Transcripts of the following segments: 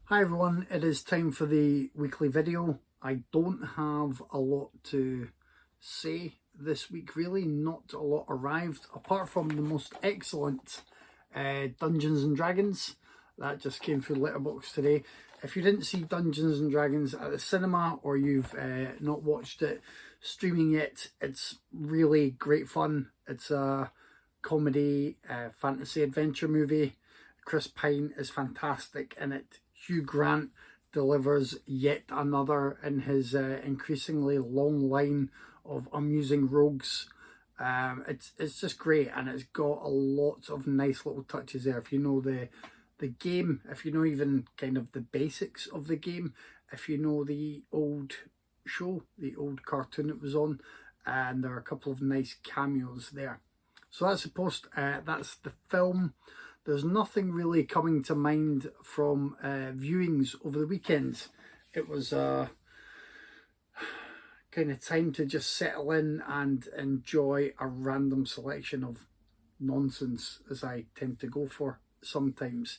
Hi everyone, it is time for the weekly video. I don't have a lot to say this week really, not a lot arrived apart from the most excellent Dungeons and Dragons that just came through Letterboxd today. If you didn't see Dungeons and Dragons at the cinema or you've not watched it streaming yet, it's really great fun. It's a comedy fantasy adventure movie. Chris Pine is fantastic in it. Hugh Grant delivers yet another in his increasingly long line of amusing rogues. It's just great, and it's got a lot of nice little touches there. If you know the game, if you know even kind of the basics of the game, if you know the old show, the old cartoon it was on, and there are a couple of nice cameos there. So that's the post. That's the film. There's nothing really coming to mind from viewings over the weekend. It was kind of time to just settle in and enjoy a random selection of nonsense, as I tend to go for sometimes.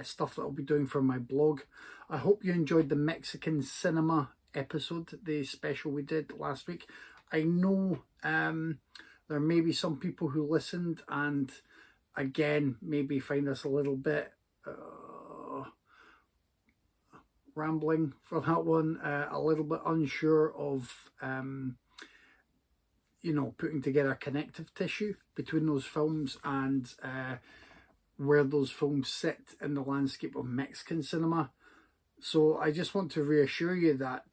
Stuff that I'll be doing for my blog. I hope you enjoyed the Mexican cinema episode, the special we did last week. I know there may be some people who listened and again maybe find us a little bit rambling for that one, a little bit unsure of putting together connective tissue between those films and where those films sit in the landscape of Mexican cinema. So I just want to reassure you that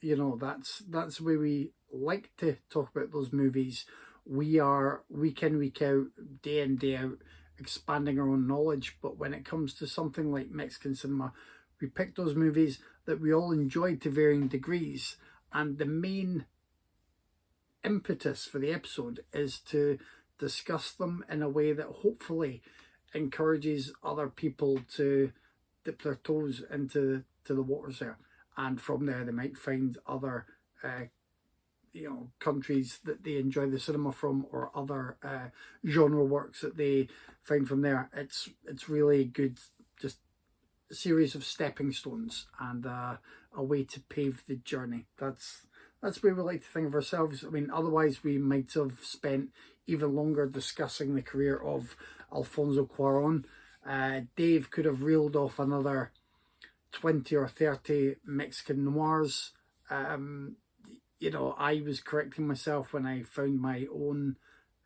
that's the way we like to talk about those movies. We are week in, week out, day in, day out, expanding our own knowledge. But when it comes to something like Mexican cinema, we pick those movies that we all enjoyed to varying degrees. And the main impetus for the episode is to discuss them in a way that hopefully encourages other people to dip their toes into the waters there. And from there, they might find other countries that they enjoy the cinema from, or other genre works that they find from there. It's really good, just a series of stepping stones and a way to pave the journey. That's the way we like to think of ourselves. I mean, otherwise we might have spent even longer discussing the career of Alfonso Cuarón. Dave could have reeled off another 20 or 30 Mexican noirs. I was correcting myself when I found my own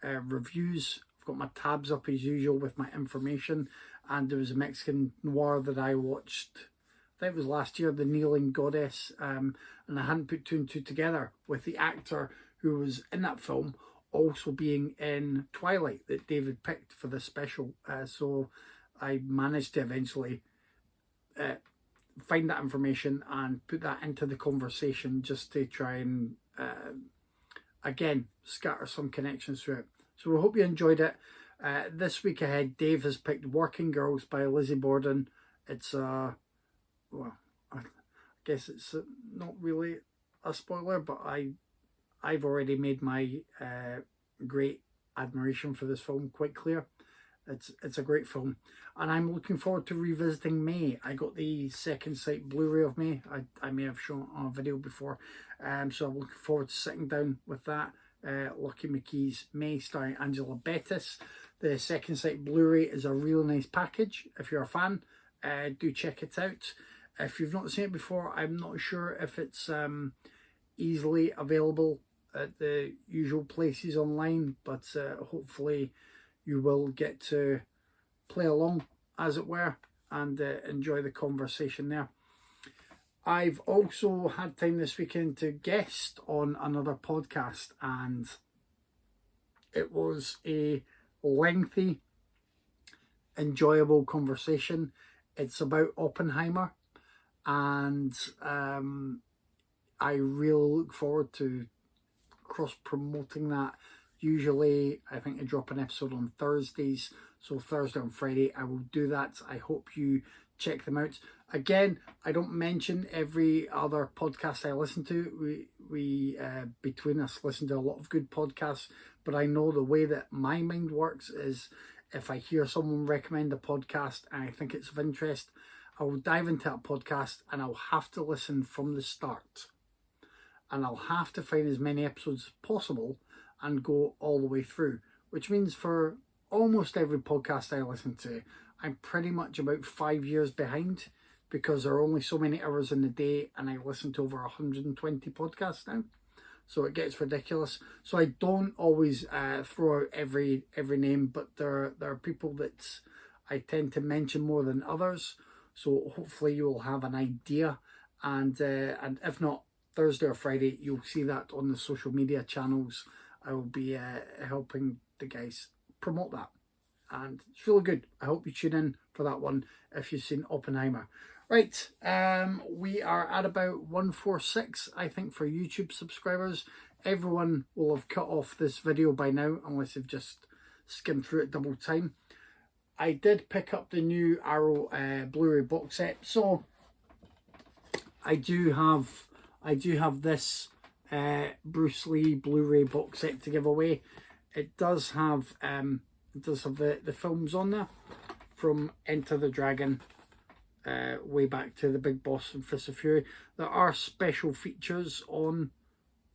reviews. I've got my tabs up as usual with my information, and there was a Mexican noir that I watched, I think it was last year, The Kneeling Goddess, and I hadn't put two and two together with the actor who was in that film also being in Twilight that David picked for this special. So I managed to eventually find that information and put that into the conversation just to try and again scatter some connections through it. So I hope you enjoyed it. This week ahead, Dave has picked Working Girls by Lizzie Borden. It's I guess it's not really a spoiler, but I've already made my great admiration for this film quite clear. It's a great film, and I'm looking forward to revisiting May. I got the second sight Blu-ray of May. I may have shown it on a video before, so I'm looking forward to sitting down with that. Lucky McKee's May, starring Angela Bettis. The second sight Blu-ray is a real nice package. If you're a fan, do check it out. If you've not seen it before, I'm not sure if it's easily available at the usual places online, but hopefully you will get to play along, as it were, and enjoy the conversation there. I've also had time this weekend to guest on another podcast, and it was a lengthy, enjoyable conversation. It's about Oppenheimer, and I really look forward to cross-promoting that. Usually, I think I drop an episode on Thursdays, so Thursday and Friday I will do that. I hope you check them out. Again, I don't mention every other podcast I listen to. We between us listen to a lot of good podcasts, but I know the way that my mind works is if I hear someone recommend a podcast and I think it's of interest, I will dive into that podcast and I'll have to listen from the start. And I'll have to find as many episodes as possible and go all the way through. Which means for almost every podcast I listen to, I'm pretty much about 5 years behind, because there are only so many hours in the day and I listen to over 120 podcasts now. So it gets ridiculous. So I don't always throw out every name, but there are people that I tend to mention more than others. So hopefully you will have an idea, and if not, Thursday or Friday you'll see that on the social media channels. I will be helping the guys promote that, and it's really good. I hope you tune in for that one if you've seen Oppenheimer. Right, we are at about 146, I think, for YouTube subscribers. Everyone will have cut off this video by now, unless they've just skimmed through it double time. I did pick up the new Arrow Blu-ray box set, so I do have this Bruce Lee Blu-ray box set to give away. It does have the films on there from Enter the Dragon, way back to The Big Boss and Fist of Fury. There are special features on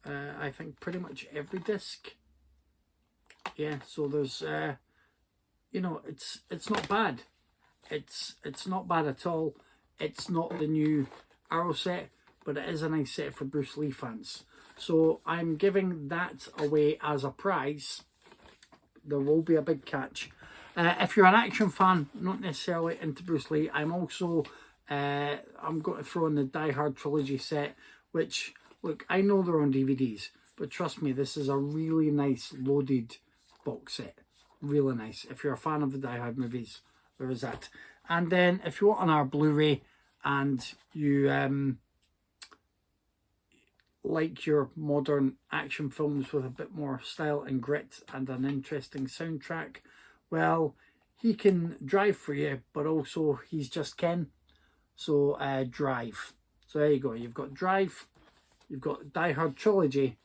I think pretty much every disc. Yeah, so there's you know, it's not bad. It's not bad at all. It's not the new Arrow set, but it is a nice set for Bruce Lee fans. So I'm giving that away as a prize. There will be a big catch. If you're an action fan, not necessarily into Bruce Lee, I'm also I'm going to throw in the Die Hard trilogy set, which, look, I know they're on DVDs, but trust me, this is a really nice loaded box set. Really nice. If you're a fan of the Die Hard movies, there is that. And then if you want on our Blu-ray and you like your modern action films with a bit more style and grit and an interesting soundtrack, well, he can drive for you, but also he's just Ken. So Drive. So there you go. You've got Drive, you've got Die Hard trilogy,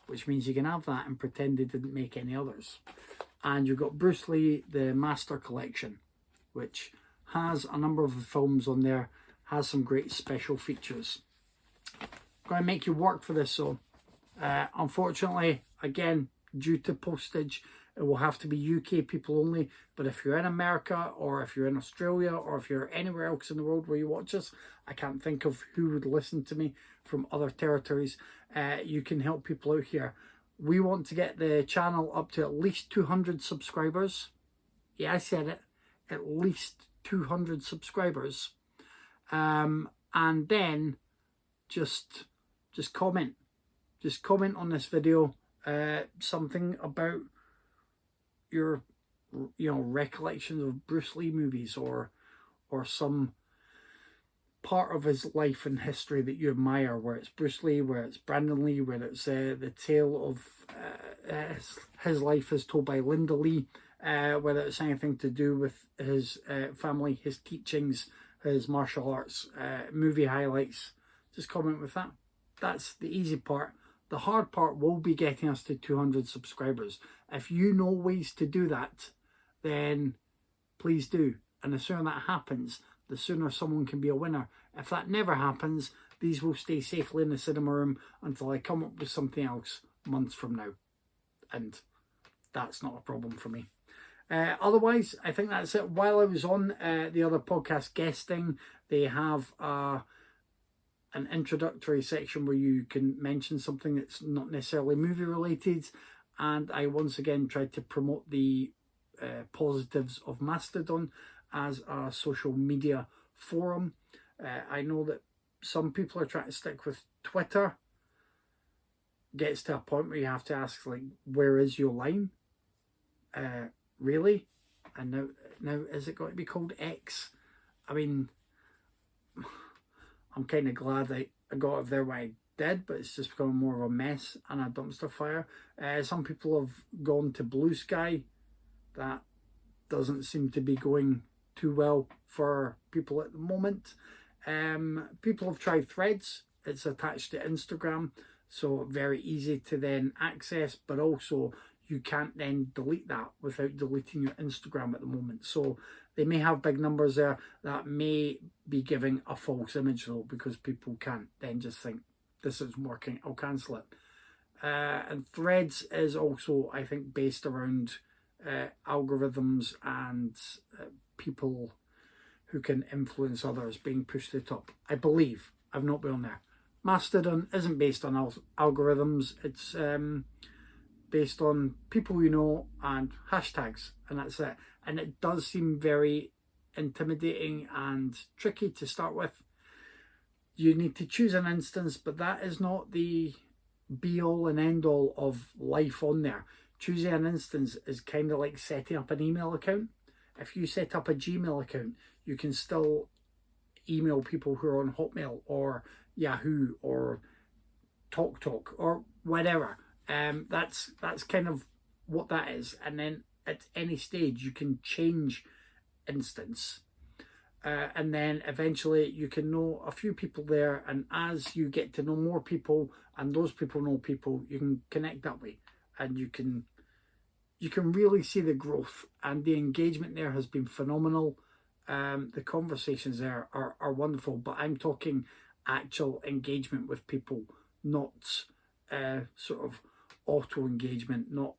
which means you can have that and pretend they didn't make any others. And you've got Bruce Lee, the Master Collection, which has a number of the films on there, has some great special features. I'm going to make you work for this, so unfortunately, again, due to postage, it will have to be UK people only. But if you're in America, or if you're in Australia, or if you're anywhere else in the world where you watch us, I can't think of who would listen to me from other territories, you can help people out here. We want to get the channel up to at least 200 subscribers. Yeah, I said it. At least 200 subscribers. And then just comment. Just comment on this video something about your recollections of Bruce Lee movies, or some part of his life and history that you admire, where it's Bruce Lee, where it's Brandon Lee, where it's the tale of his life as told by Linda Lee, whether it's anything to do with his family, his teachings, his martial arts, movie highlights. Just comment with that. That's the easy part. The hard part will be getting us to 200 subscribers. If you know ways to do that, then please do. And the sooner that happens, the sooner someone can be a winner. If that never happens, these will stay safely in the cinema room until I come up with something else months from now. And that's not a problem for me. Otherwise, I think that's it. While I was on the other podcast guesting, they have an introductory section where you can mention something that's not necessarily movie related. And I once again tried to promote the positives of Mastodon as a social media forum. I know that some people are trying to stick with Twitter. Gets to a point where you have to ask, like, where is your line? Really? And now is it going to be called X? I mean, I'm kind of glad I got out of there when I did, but it's just becoming more of a mess and a dumpster fire. Some people have gone to Blue Sky. That doesn't seem to be going too well for people at the moment. People have tried Threads. It's attached to Instagram, so very easy to then access, but also you can't then delete that without deleting your Instagram at the moment. So They may have big numbers there that may be giving a false image though, because people can't then just think this isn't working, I'll cancel it. And Threads is also, I think, based around algorithms and people who can influence others being pushed to the top. I believe. I've not been on there. Mastodon isn't based on algorithms. It's based on people you know and hashtags, and that's it. And it does seem very intimidating and tricky to start with. You need to choose an instance, but that is not the be all and end all of life on there. Choosing an instance is kind of like setting up an email account. If you set up a Gmail account, you can still email people who are on Hotmail or Yahoo or TalkTalk or whatever. That's kind of what that is. And then at any stage you can change instance. And then eventually you can know a few people there, and as you get to know more people and those people know people, you can connect that way, and you can really see the growth, and the engagement there has been phenomenal. The conversations there are wonderful, but I'm talking actual engagement with people, not sort of auto engagement, not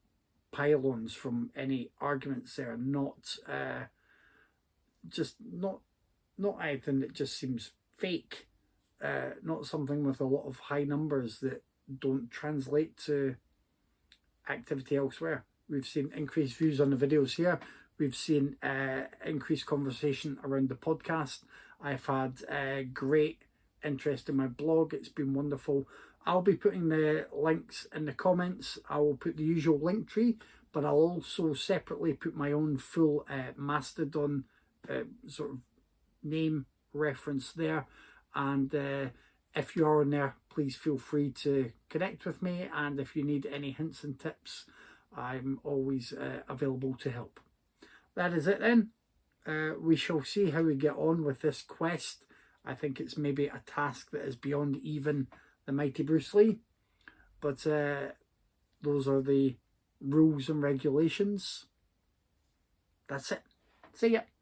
pylons from any arguments there, not anything that just seems fake, not something with a lot of high numbers that don't translate to activity elsewhere. We've seen increased views on the videos here. We've seen increased conversation around the podcast. I've had great interest in my blog. It's been wonderful. I'll be putting the links in the comments. I will put the usual link tree, but I'll also separately put my own full Mastodon sort of name reference there. And if you are on there, please feel free to connect with me. And if you need any hints and tips, I'm always available to help. That is it then. We shall see how we get on with this quest. I think it's maybe a task that is beyond even the mighty Bruce Lee. But those are the rules and regulations. That's it. See ya.